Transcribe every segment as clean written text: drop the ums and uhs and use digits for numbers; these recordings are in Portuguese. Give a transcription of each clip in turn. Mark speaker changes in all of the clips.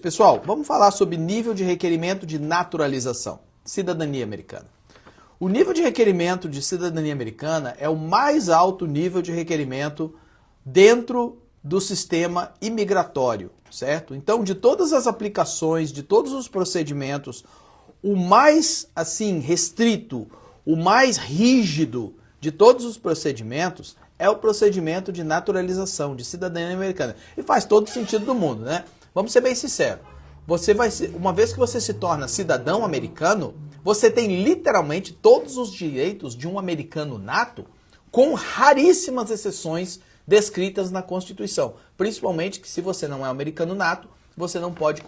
Speaker 1: Pessoal, vamos falar sobre nível de requerimento de naturalização, cidadania americana. O nível de requerimento de cidadania americana é o mais alto nível de requerimento dentro do sistema imigratório, certo? Então, de todas as aplicações, de todos os procedimentos, o mais restrito, o mais rígido de todos os procedimentos é o procedimento de naturalização, de cidadania americana. E faz todo o sentido do mundo, né? Vamos ser bem sinceros. Uma vez que você se torna cidadão americano, você tem literalmente todos os direitos de um americano nato, com raríssimas exceções descritas na Constituição. Principalmente que se você não é americano nato, você não pode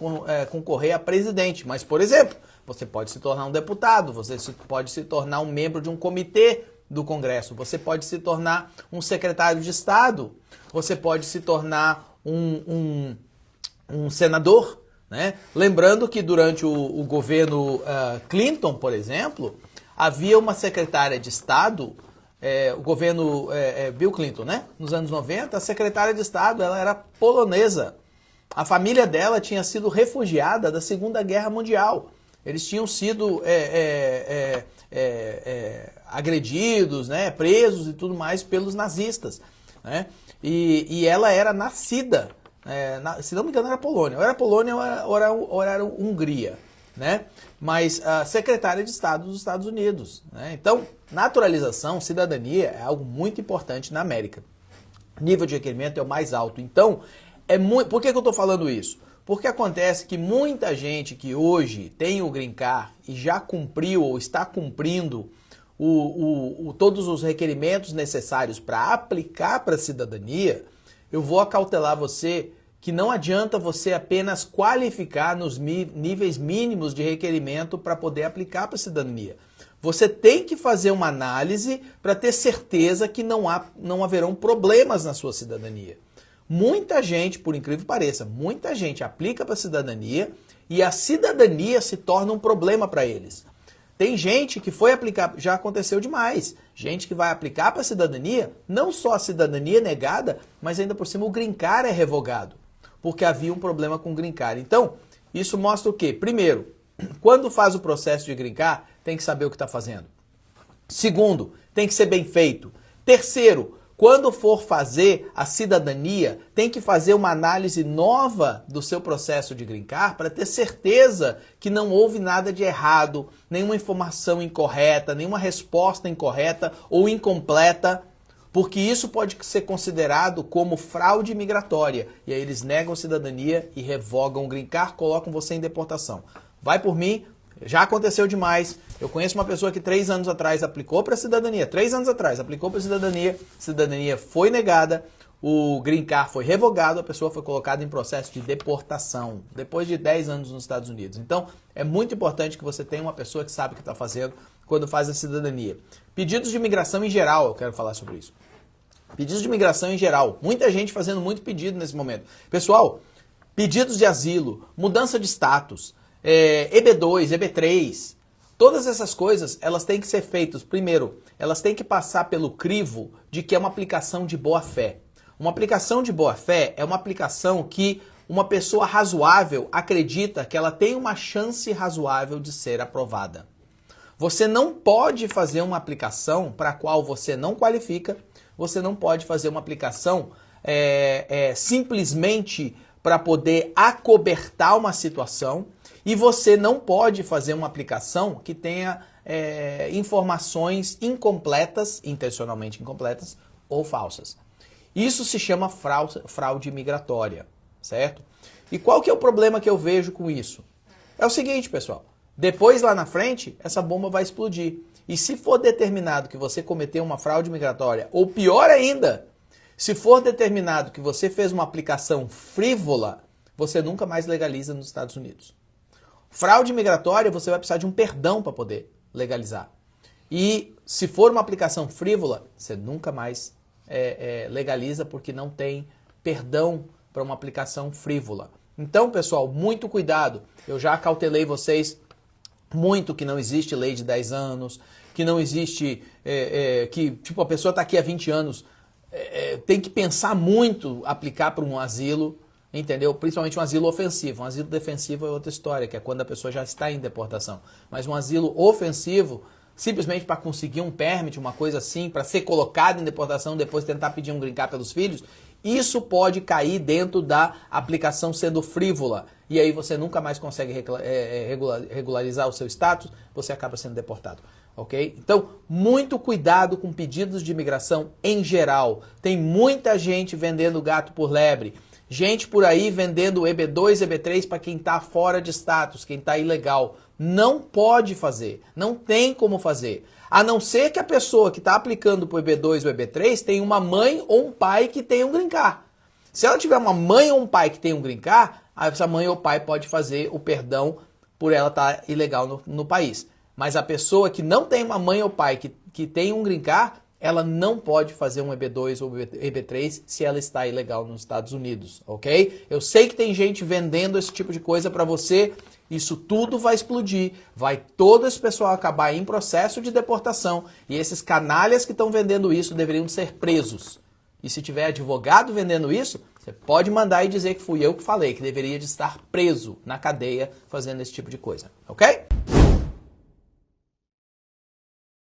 Speaker 1: concorrer a presidente. Mas, por exemplo, você pode se tornar um deputado, você pode se tornar um membro de um comitê do Congresso, você pode se tornar um secretário de Estado, você pode se tornar um senador, né? Lembrando que durante o governo Clinton, por exemplo, havia uma secretária de Estado, o governo Bill Clinton, né? Nos anos 90, a secretária de Estado ela era polonesa. A família dela tinha sido refugiada da Segunda Guerra Mundial. Eles tinham sido agredidos, né? Presos e tudo mais pelos nazistas, né? E ela era nascida... se não me engano era Polônia, ou era Polônia ou era Hungria, né? Mas a secretária de Estado dos Estados Unidos, né? Então, naturalização, cidadania é algo muito importante na América. O nível de requerimento é o mais alto. Então, por que eu estou falando isso? Porque acontece que muita gente que hoje tem o Green Card e já cumpriu ou está cumprindo todos os requerimentos necessários para aplicar para a cidadania, eu vou acautelar você que não adianta você apenas qualificar nos níveis mínimos de requerimento para poder aplicar para a cidadania. Você tem que fazer uma análise para ter certeza que não haverão problemas na sua cidadania. Muita gente, por incrível que pareça, muita gente aplica para a cidadania e a cidadania se torna um problema para eles. Tem gente que foi aplicar, já aconteceu demais, gente que vai aplicar para a cidadania, não só a cidadania negada, mas ainda por cima o Green Card é revogado, porque havia um problema com o Green Card. Então, isso mostra o quê? Primeiro, quando faz o processo de Green Card, tem que saber o que está fazendo. Segundo, tem que ser bem feito. Terceiro, quando for fazer a cidadania, tem que fazer uma análise nova do seu processo de Green Card para ter certeza que não houve nada de errado, nenhuma informação incorreta, nenhuma resposta incorreta ou incompleta, porque isso pode ser considerado como fraude migratória. E aí eles negam a cidadania e revogam o Green Card, colocam você em deportação. Vai por mim. Já aconteceu demais. Eu conheço uma pessoa que 3 anos atrás aplicou para a cidadania. 3 anos atrás aplicou para a cidadania foi negada, o Green Card foi revogado, a pessoa foi colocada em processo de deportação, depois de 10 anos nos Estados Unidos. Então, é muito importante que você tenha uma pessoa que sabe o que está fazendo quando faz a cidadania. Pedidos de imigração em geral, eu quero falar sobre isso. Pedidos de imigração em geral. Muita gente fazendo muito pedido nesse momento. Pessoal, pedidos de asilo, mudança de status, EB2, EB3, todas essas coisas, elas têm que ser feitas, primeiro, elas têm que passar pelo crivo de que é uma aplicação de boa-fé. Uma aplicação de boa-fé é uma aplicação que uma pessoa razoável acredita que ela tem uma chance razoável de ser aprovada. Você não pode fazer uma aplicação para a qual você não qualifica, você não pode fazer uma aplicação simplesmente para poder acobertar uma situação. E você não pode fazer uma aplicação que tenha informações incompletas, intencionalmente incompletas ou falsas. Isso se chama fraude migratória, certo? E qual que é o problema que eu vejo com isso? É o seguinte, pessoal. Depois, lá na frente, essa bomba vai explodir. E se for determinado que você cometeu uma fraude migratória, ou pior ainda, se for determinado que você fez uma aplicação frívola, você nunca mais legaliza nos Estados Unidos. Fraude migratória, você vai precisar de um perdão para poder legalizar. E se for uma aplicação frívola, você nunca mais legaliza porque não tem perdão para uma aplicação frívola. Então, pessoal, muito cuidado. Eu já acautelei vocês muito que não existe lei de 10 anos, que não existe, que tipo a pessoa está aqui há 20 anos, tem que pensar muito aplicar para um asilo. entendeu? Principalmente um asilo ofensivo. Um asilo defensivo é outra história, que é quando a pessoa já está em deportação. Mas um asilo ofensivo, simplesmente para conseguir um permit, uma coisa assim, para ser colocado em deportação, depois tentar pedir um green card pelos filhos, isso pode cair dentro da aplicação sendo frívola. E aí você nunca mais consegue regularizar o seu status, você acaba sendo deportado. Ok? Então, muito cuidado com pedidos de imigração em geral. Tem muita gente vendendo gato por lebre. Gente por aí vendendo EB2, EB3 para quem está fora de status, quem está ilegal. Não pode fazer, não tem como fazer. A não ser que a pessoa que está aplicando para o EB2 ou EB3 tenha uma mãe ou um pai que tenha um green card. Se ela tiver uma mãe ou um pai que tenha um green card, essa mãe ou pai pode fazer o perdão por ela estar ilegal no país. Mas a pessoa que não tem uma mãe ou pai que tem um green card, ela não pode fazer um EB2 ou EB3 se ela está ilegal nos Estados Unidos, ok? Eu sei que tem gente vendendo esse tipo de coisa para você, isso tudo vai explodir, vai todo esse pessoal acabar em processo de deportação e esses canalhas que estão vendendo isso deveriam ser presos. E se tiver advogado vendendo isso, você pode mandar e dizer que fui eu que falei, que deveria de estar preso na cadeia fazendo esse tipo de coisa, ok?